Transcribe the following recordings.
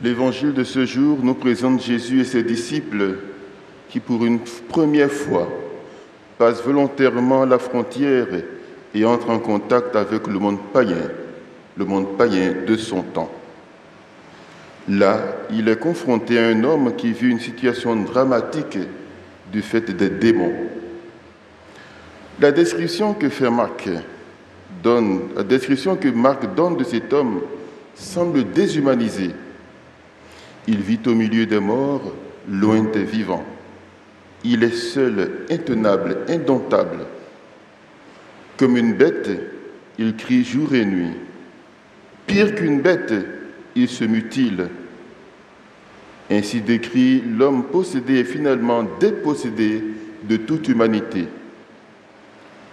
L'évangile de ce jour nous présente Jésus et ses disciples qui, pour une première fois, passent volontairement la frontière et entrent en contact avec le monde païen de son temps. Là, il est confronté à un homme qui vit une situation dramatique du fait des démons. La description que Marc donne de cet homme semble déshumanisée. Il vit au milieu des morts, loin des vivants. Il est seul, intenable, indomptable. Comme une bête, il crie jour et nuit. Pire qu'une bête, il se mutile. Ainsi décrit l'homme possédé et finalement dépossédé de toute humanité.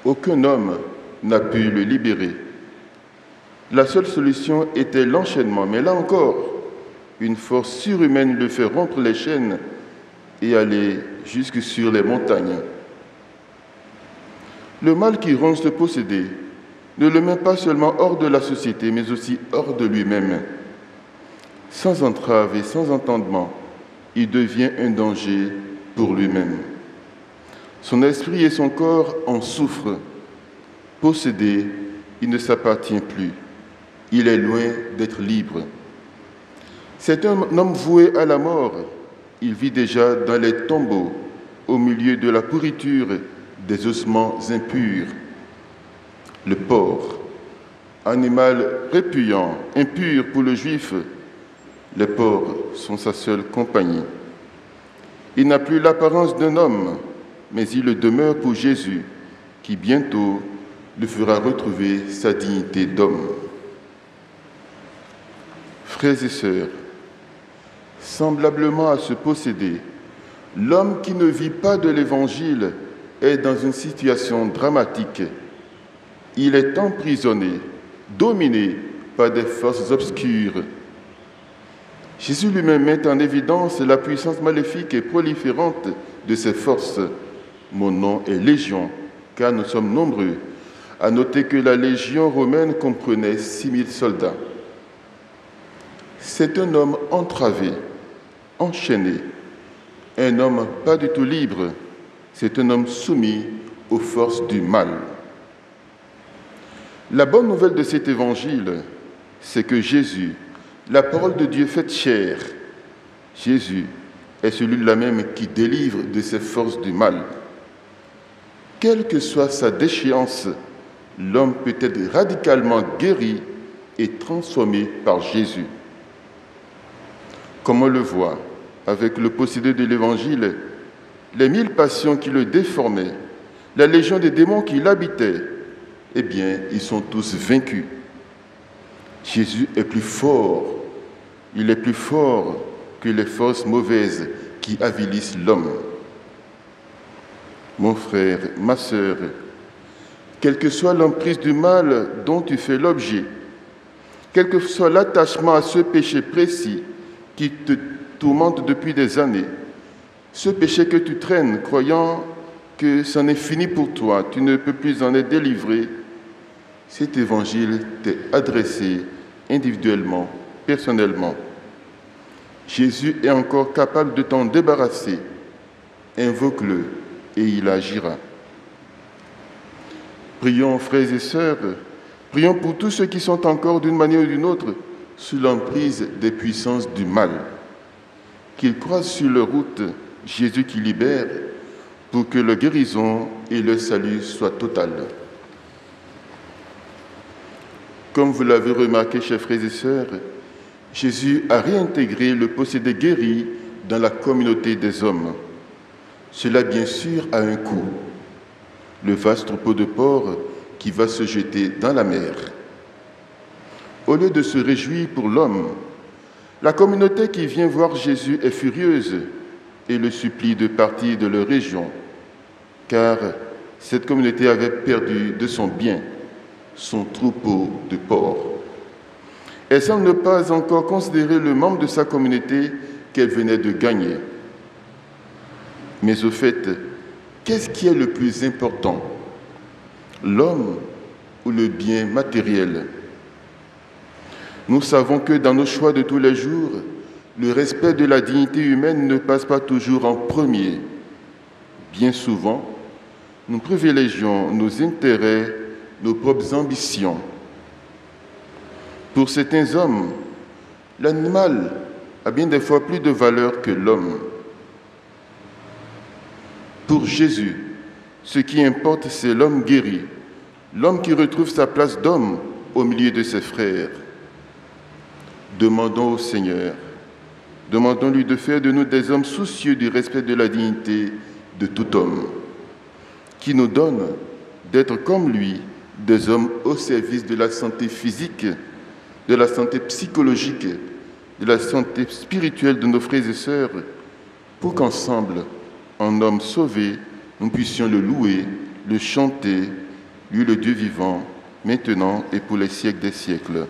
Aucun homme n'a pu le libérer. La seule solution était l'enchaînement, mais là encore, une force surhumaine le fait rompre les chaînes et aller jusque sur les montagnes. Le mal qui ronge le possédé ne le met pas seulement hors de la société, mais aussi hors de lui-même. Sans entrave et sans entendement, il devient un danger pour lui-même. Son esprit et son corps en souffrent. Possédé, il ne s'appartient plus. Il est loin d'être libre. C'est un homme voué à la mort. Il vit déjà dans les tombeaux, au milieu de la pourriture des ossements impurs. Le porc, animal répugnant, impur pour le juif, les porcs sont sa seule compagnie. Il n'a plus l'apparence d'un homme, mais il le demeure pour Jésus, qui bientôt lui fera retrouver sa dignité d'homme. Frères et sœurs, semblablement à ce possédé, l'homme qui ne vit pas de l'Évangile est dans une situation dramatique. Il est emprisonné, dominé par des forces obscures. Jésus lui-même met en évidence la puissance maléfique et proliférante de ces forces. Mon nom est Légion, car nous sommes nombreux. À noter que la Légion romaine comprenait 6000 soldats. C'est un homme entravé, enchaîné, un homme pas du tout libre, c'est un homme soumis aux forces du mal. La bonne nouvelle de cet évangile, c'est que Jésus, la parole de Dieu faite chair, Jésus est celui-là même qui délivre de ces forces du mal. Quelle que soit sa déchéance, l'homme peut être radicalement guéri et transformé par Jésus. Comme on le voit avec le possédé de l'Évangile, les 1000 passions qui le déformaient, la légion des démons qui l'habitaient, eh bien, ils sont tous vaincus. Jésus est plus fort. Il est plus fort que les forces mauvaises qui avilissent l'homme. Mon frère, ma sœur, quelle que soit l'emprise du mal dont tu fais l'objet, quel que soit l'attachement à ce péché précis qui te tourmente depuis des années, ce péché que tu traînes, croyant que c'en est fini pour toi, tu ne peux plus en être délivré, cet évangile t'est adressé individuellement, personnellement. Jésus est encore capable de t'en débarrasser. Invoque-le et il agira. Prions, frères et sœurs, prions pour tous ceux qui sont encore d'une manière ou d'une autre sous l'emprise des puissances du mal. Qu'ils croisent sur leur route Jésus qui libère pour que leur guérison et leur salut soient totales. Comme vous l'avez remarqué, chers frères et sœurs, Jésus a réintégré le possédé guéri dans la communauté des hommes. Cela, bien sûr, a un coût. Le vaste troupeau de porcs qui va se jeter dans la mer. Au lieu de se réjouir pour l'homme, la communauté qui vient voir Jésus est furieuse et le supplie de partir de leur région, car cette communauté avait perdu de son bien, son troupeau de porcs. Elle semble ne pas encore considérer le membre de sa communauté qu'elle venait de gagner. Mais au fait, qu'est-ce qui est le plus important, l'homme ou le bien matériel? Nous savons que dans nos choix de tous les jours, le respect de la dignité humaine ne passe pas toujours en premier. Bien souvent, nous privilégions nos intérêts, nos propres ambitions. Pour certains hommes, l'animal a bien des fois plus de valeur que l'homme. Pour Jésus, ce qui importe, c'est l'homme guéri, l'homme qui retrouve sa place d'homme au milieu de ses frères. Demandons au Seigneur, demandons-lui de faire de nous des hommes soucieux du respect de la dignité de tout homme, qui nous donne d'être comme lui, des hommes au service de la santé physique, de la santé psychologique, de la santé spirituelle de nos frères et sœurs, pour qu'ensemble, en homme sauvé, nous puissions le louer, le chanter, lui le Dieu vivant, maintenant et pour les siècles des siècles.